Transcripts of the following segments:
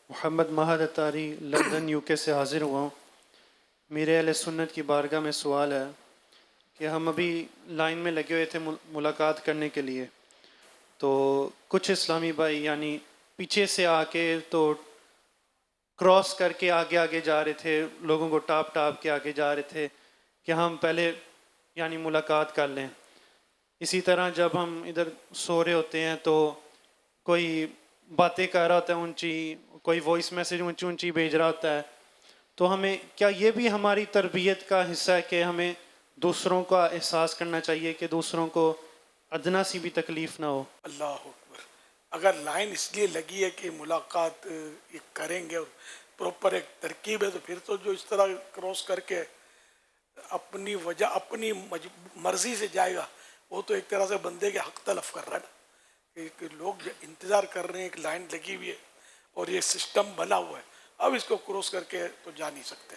محمد مہد اتاری London UK سے حاضر ہوا ہوں۔ میرے اہل سنت کی بارگاہ میں سوال ہے کہ ہم ابھی لائن میں لگے ہوئے تھے ملاقات کرنے کے لیے، تو کچھ اسلامی بھائی یعنی پیچھے سے آ کے تو کراس کر کے آگے آگے جا رہے تھے، لوگوں کو ٹاپ ٹاپ کے آگے جا رہے تھے کہ ہم پہلے یعنی ملاقات کر لیں۔ اسی طرح جب ہم ادھر سو رہے ہوتے ہیں تو کوئی باتیں کر رہا ہوتا ہے اونچی، کوئی وائس میسج اونچی اونچی بھیج رہا ہوتا ہے، تو ہمیں کیا یہ بھی ہماری تربیت کا حصہ ہے کہ ہمیں دوسروں کا احساس کرنا چاہیے کہ دوسروں کو ادنا سی بھی تکلیف نہ ہو؟ اللہ اکبر. اگر لائن اس لیے لگی ہے کہ ملاقات یہ کریں گے اور پراپر ایک ترکیب ہے، تو پھر تو جو اس طرح کراس کر کے اپنی وجہ اپنی مرضی سے جائے گا، وہ تو ایک طرح سے بندے کے حق تلف کر رہا ہے نا. کہ لوگ انتظار کر رہے ہیں، ایک لائن لگی ہوئی ہے اور یہ سسٹم بنا ہوا ہے، اب اس کو کراس کر کے تو جا نہیں سکتے.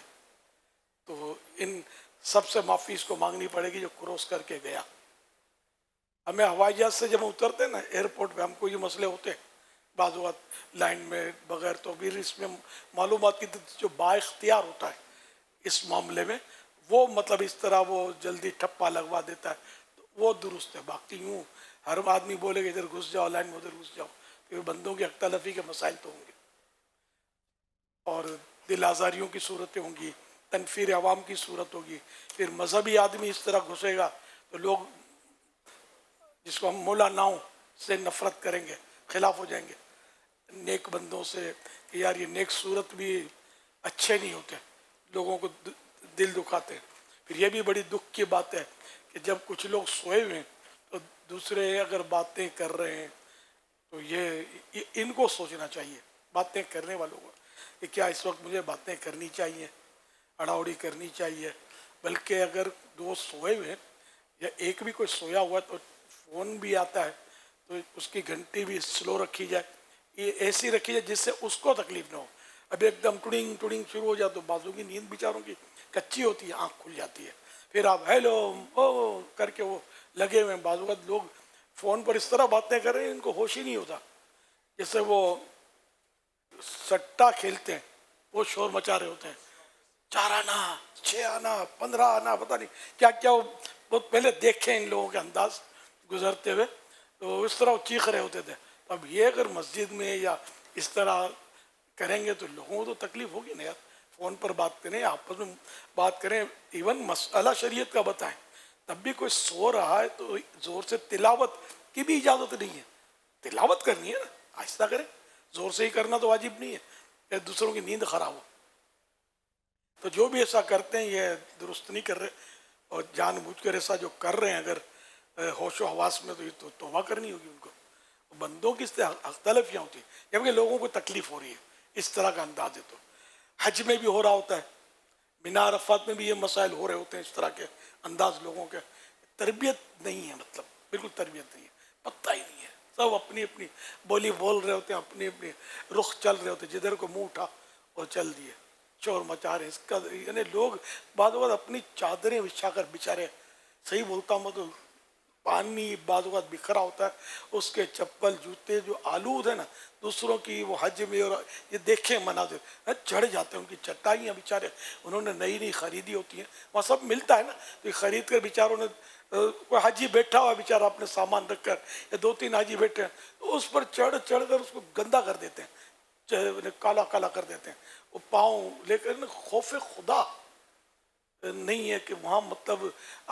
تو ان سب سے معافی اس کو مانگنی پڑے گی جو کراس کر کے گیا. ہمیں ہوائی جہاز سے جب اترتے ہیں نا ایئرپورٹ پہ، ہم کو یہ مسئلے ہوتے ہیں بعض اوقات لائن میں بغیر، تو پھر اس میں معلومات کی جو با اختیار ہوتا ہے اس معاملے میں، وہ مطلب اس طرح وہ جلدی ٹھپا لگوا دیتا ہے، تو وہ درست ہے. باقی یوں ہر آدمی بولے کہ ادھر گھس جاؤ لائن میں، ادھر گھس جاؤ، پھر بندوں کی حق تلفی کے مسائل تو ہوں گے اور دل آزاریوں کی صورتیں ہوں گی، تنفیر عوام کی صورت ہوگی. پھر مذہبی آدمی اس طرح گھسے گا تو لوگ جس کو ہم مولا ناؤں سے نفرت کریں گے، خلاف ہو جائیں گے نیک بندوں سے کہ یار یہ نیک صورت بھی اچھے نہیں ہوتے، لوگوں کو دل دکھاتے ہیں. پھر یہ بھی بڑی دکھ کی بات ہے کہ جب کچھ لوگ سوئے ہوئے ہیں تو دوسرے اگر باتیں کر رہے ہیں تو یہ ان کو سوچنا چاہیے، باتیں کرنے والوں کو، کہ کیا اس وقت مجھے باتیں کرنی چاہیے، اڑا اڑی کرنی چاہیے. بلکہ اگر دو سوئے ہوئے یا ایک بھی کوئی سویا ہوا ہے تو فون بھی آتا ہے تو اس کی گھنٹی بھی سلو رکھی جائے، یہ ایسی رکھی جائے جس سے اس کو تکلیف نہ ہو. اب ایک دم ٹڑنگ ٹڑنگ شروع ہو جائے تو بازو کی نیند بیچاروں کی کچی ہوتی ہے، آنکھ کھل جاتی ہے، پھر آپ ہیلو او کر کے وہ لگے ہوئے ہیں. بعض اوقات لوگ فون پر اس طرح باتیں کر رہے ہیں ان کو ہوش ہی نہیں ہوتا، جیسے وہ سٹا کھیلتے ہیں، وہ شور مچا رہے ہوتے ہیں، 4 آنا 6 آنا 15 آنا، پتہ نہیں کیا کیا. وہ بہت پہلے دیکھے ان لوگوں کے انداز گزرتے ہوئے، تو اس طرح وہ چیخ رہے ہوتے تھے. اب یہ اگر مسجد میں یا اس طرح کریں گے تو لوگوں کو تو تکلیف ہوگی نا یار. فون پر بات کریں، آپس میں بات کریں، ایون مسئلہ شریعت کا بتائیں. تب بھی کوئی سو رہا ہے تو زور سے تلاوت کی بھی اجازت نہیں ہے. تلاوت کرنی ہے نا، آہستہ کریں، زور سے ہی کرنا تو واجب نہیں ہے کہ دوسروں کی نیند خراب ہو. تو جو بھی ایسا کرتے ہیں یہ درست نہیں کر رہے، اور جان بوجھ کر ایسا جو کر رہے ہیں اگر ہوش و حواس میں، تو یہ تو توبہ کرنی ہوگی ان کو. بندوں کی اس سے حق تلفیاں ہوتی ہیں جبکہ لوگوں کو تکلیف ہو رہی ہے اس طرح کا انداز ہے. تو حج میں بھی ہو رہا ہوتا ہے، مینا عرفات میں بھی یہ مسائل ہو رہے ہوتے ہیں، اس طرح کے انداز لوگوں کے. تربیت نہیں ہے، مطلب بالکل تربیت نہیں ہے، پتہ ہی نہیں ہے. سب اپنی اپنی بولی بول رہے ہوتے ہیں، اپنی اپنی رخ چل رہے ہوتے ہیں، جدھر کو منہ اٹھا اور چل دیے، شور مچا رہے. اس کا یعنی لوگ بعض اوقات اپنی چادریں بچھا کر بچارے، صحیح بولتا ہوں میں تو پانی بعض اوقات بکھرا ہوتا ہے، اس کے چپل جوتے جو آلود ہیں نا دوسروں کی، وہ حج میں اور یہ دیکھیں مناظر چڑھ جاتے ہیں. ان کی چٹائیاں بیچارے انہوں نے نئی نئی خریدی ہوتی ہیں، وہاں سب ملتا ہے نا، تو یہ خرید کر بیچاروں نے، کوئی حاجی بیٹھا ہوا بیچارہ اپنے سامان رکھ کر، یا 2-3 حاجی بیٹھے ہیں تو اس پر چڑھ چڑھ کر اس کو گندا کر دیتے ہیں، کالا کالا کر دیتے ہیں. وہ پاؤں لے کر خوف خدا نہیں ہے کہ وہاں مطلب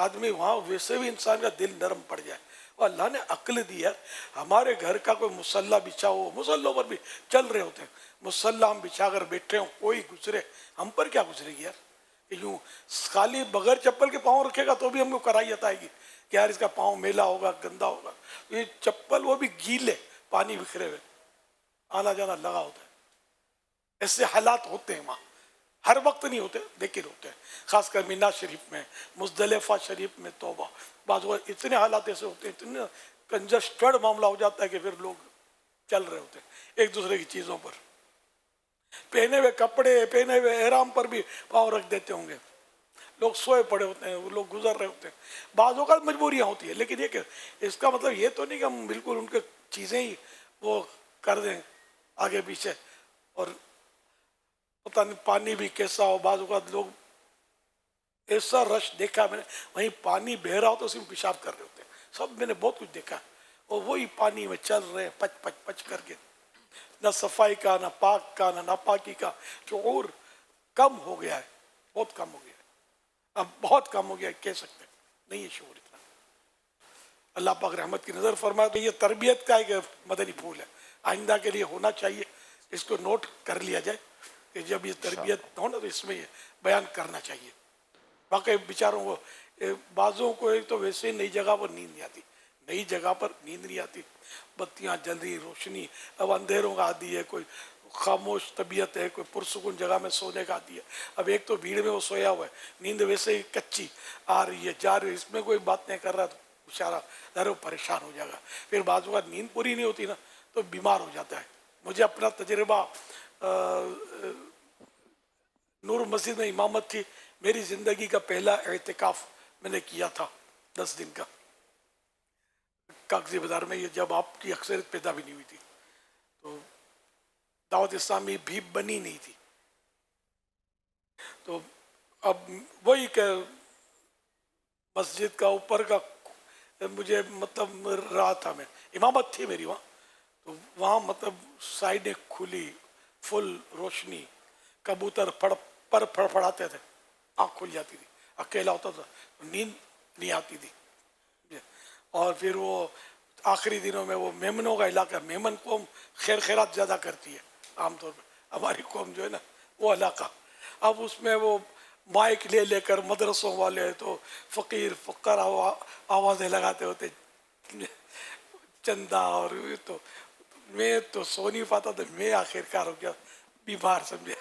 آدمی وہاں ویسے بھی انسان کا دل نرم پڑ جائے. اور اللہ نے عقل دی ہے. ہمارے گھر کا کوئی مصلح بچھا ہو، مصلوں پر بھی چل رہے ہوتے ہیں، مصلح ہم بچھا کر بیٹھے ہوں، کوئی گزرے، ہم پر کیا گزرے گی یار. کہ یوں خالی بغیر چپل کے پاؤں رکھے گا تو بھی ہم کو کرائیت آئے گی کہ یار اس کا پاؤں میلا ہوگا، گندا ہوگا. یہ چپل وہ بھی گیلے، پانی بکھرے ہوئے، آنا جانا لگا ہوتا ہے. ایسے حالات ہوتے ہیں وہاں، ہر وقت نہیں ہوتے لیکن ہوتے ہیں، خاص کر مینا شریف میں، مزدلفہ شریف میں. توبہ، بعض وقت اتنے حالات ایسے ہوتے ہیں، اتنے کنجسٹڈ معاملہ ہو جاتا ہے کہ پھر لوگ چل رہے ہوتے ہیں ایک دوسرے کی چیزوں پر، پہنے ہوئے کپڑے، پہنے ہوئے احرام پر بھی پاؤں رکھ دیتے ہوں گے. لوگ سوئے پڑے ہوتے ہیں، وہ لوگ گزر رہے ہوتے ہیں. بعض اوقات مجبوریاں ہوتی ہیں، لیکن یہ کہ اس کا مطلب یہ تو نہیں کہ ہم بالکل ان کے چیزیں ہی وہ کر دیں آگے پیچھے اور پتہ نہیں پانی بھی کیسا ہو، بعض اوقات لوگ ایسا رش دیکھا میں نے، وہیں پانی بہہ رہا ہو تو اسی میں پیشاب کر رہے ہوتے ہیں، سب میں نے بہت کچھ دیکھا، اور وہی پانی میں چل رہے ہیں پچ پچ پچ کر کے، نہ صفائی کا، نہ پاک کا، نہ ناپاکی کا شعور کم ہو گیا ہے، بہت کم ہو گیا ہے، اب بہت کم ہو گیا ہے، کہہ سکتے ہیں نہیں ہے شعور اتنا۔ اللہ پاک رحمت کی نظر فرمائے تو یہ تربیت کا ایک مدنی پھول ہے، آئندہ کے لیے ہونا چاہیے، اس کو نوٹ کر لیا جائے کہ جب یہ تربیت ہو نا تو اس میں یہ بیان کرنا چاہیے۔ واقعی بیچاروں کو بعضوں کو ایک تو ویسے نئی جگہ پر نیند نہیں آتی، نئی جگہ پر نیند نہیں آتی، بتیاں جل رہی، روشنی، اب اندھیروں کا عادی ہے، کوئی خاموش طبیعت ہے، کوئی پرسکون جگہ میں سونے کا عادی ہے، اب ایک تو بھیڑ میں وہ سویا ہوا ہے، نیند ویسے ہی کچی آ رہی ہے جا رہی ہے، اس میں کوئی بات نہیں کر رہا تو بیچارہ ذرا پریشان ہو جائے گا، پھر بعض اوقات نیند پوری نہیں ہوتی نا تو بیمار ہو جاتا ہے۔ مجھے اپنا تجربہ نور مسجد میں امامت تھی، میری زندگی کا پہلا اعتکاف میں نے کیا تھا 10 دن کا کاغذی بازار میں، یہ جب آپ کی اکثریت پیدا بھی نہیں ہوئی تھی، تو دعوت اسلامی بھی بنی نہیں تھی، تو اب وہی کہ مسجد کا اوپر کا مجھے مطلب رہا تھا، میں امامت تھی میری وہاں، تو وہاں مطلب سائڈیں کھلی، فل روشنی، کبوتر پر پڑاتے تھے، آنکھ کھل جاتی تھی، اکیلا ہوتا تھا نیند نہیں آتی تھی، اور پھر وہ آخری دنوں میں وہ میمنوں کا علاقہ، میمن قوم خیر خیرات زیادہ کرتی ہے عام طور پہ، ہماری قوم جو ہے نا وہ علاقہ، اب اس میں وہ مائک لے لے کر مدرسوں والے تو فقیر فقر آوازیں لگاتے ہوتے چندہ، اور تو میں تو سو نہیں پاتا تھا، میں آخر کار ہو گیا بیمار سمجھے،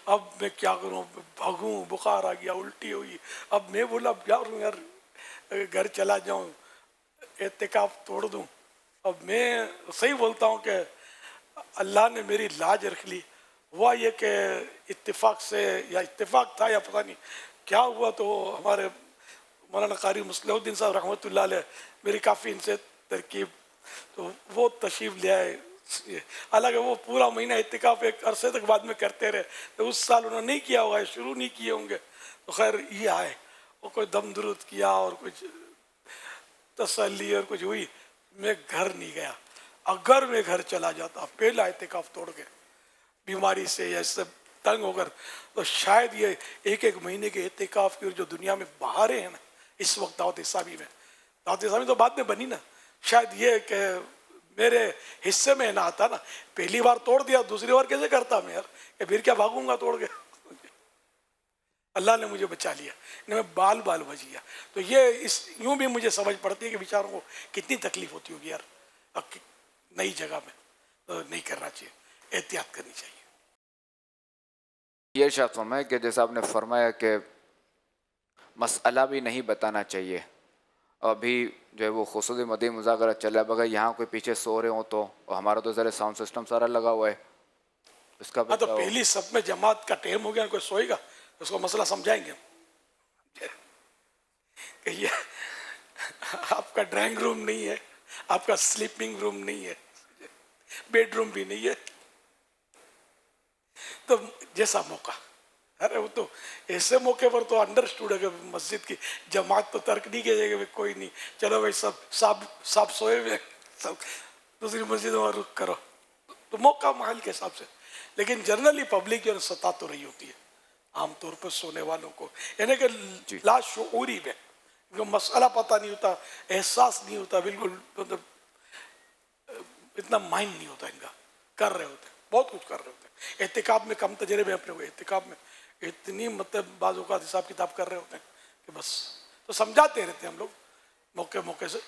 اب میں کیا کروں، بھاگوں، بخار آ گیا، الٹی ہوئی، اب میں بولا اب کیا کروں یار، گھر چلا جاؤں، اعتکاف توڑ دوں، اب میں صحیح بولتا ہوں کہ اللہ نے میری لاج رکھ لی، ہوا یہ کہ اتفاق سے، یا اتفاق تھا یا پتہ نہیں کیا ہوا، تو ہمارے مولانا قاری مصلح الدین صاحب رحمۃ اللہ علیہ میری کافی ان سے ترکیب، تو وہ تشریف لے آئے، حالانکہ وہ پورا مہینہ اعتکاف ایک عرصے تک بعد میں کرتے رہے، تو اس سال انہوں نے نہیں کیا ہوگا، شروع نہیں کیے ہوں گے، تو خیر یہ آئے، وہ کوئی دم درود کیا اور کچھ تسلی اور کچھ ہوئی، میں گھر نہیں گیا، اگر میں گھر چلا جاتا پہلا اعتکاف توڑ کے بیماری سے یا اس سے تنگ ہو کر، تو شاید یہ ایک مہینے کے اعتکاف کی جو دنیا میں بہاریں ہیں نا اس وقت دعوت اسلامی میں، دعوت اسلامی تو بعد میں بنی نا، شاید یہ کہ میرے حصے میں نہ آتا نا، پہلی بار توڑ دیا، دوسری بار کیسے کرتا میں یار، کہ پھر کیا بھاگوں گا توڑ کے، اللہ نے مجھے بچا لیا، میں بال بچ گیا، تو یہ اس یوں بھی مجھے سمجھ پڑتی ہے کہ بیچاروں کو کتنی تکلیف ہوتی ہوگی یار، اب نئی جگہ میں تو نہیں کرنا چاہیے، احتیاط کرنی چاہیے۔ یہ ارشاد فرمایا کہ جیسا آپ نے فرمایا کہ مسئلہ بھی نہیں بتانا چاہیے، ابھی جو ہے وہ خصوصی مدعی مذاکرہ چل رہا ہے، اگر یہاں کوئی پیچھے سو رہے ہوں تو ہمارا تو ذرا ساؤنڈ سسٹم سارا لگا ہوا ہے، اس کا ہاں تو کیا ہو؟ پہلی سب میں جماعت کا ٹائم ہو گیا، کوئی سوئے گا اس کو مسئلہ سمجھائیں گے کہ یہ آپ کا ڈرائنگ روم نہیں ہے، آپ کا سلیپنگ روم نہیں ہے، بیڈ روم بھی نہیں ہے، تو جیسا موقع، ارے وہ تو ایسے موقع پر تو انڈرسٹوڈ ہے کہ مسجد کی جماعت تو ترک نہیں کی جائے گی، کوئی نہیں، چلو بھائی سب سوئے ہوئے، سب دوسری مسجدوں میں رک کرو، تو موقع محل کے حساب سے، لیکن جنرلی پبلک جو ستا تو رہی ہوتی ہے عام طور پر سونے والوں کو، یعنی کہ لاشعوری میں مسئلہ پتہ نہیں ہوتا، احساس نہیں ہوتا، بالکل مطلب اتنا مائنڈ نہیں ہوتا ان کا، کر رہے ہوتے ہیں، بہت کچھ کر رہے ہوتے ہیں، احتکاب میں کم تجربے اپنے ہوئے، احتکاب میں اتنی مطلب بعض اوقات حساب کتاب کر رہے ہوتے ہیں کہ بس، تو سمجھاتے رہتے ہیں ہم لوگ موقع سے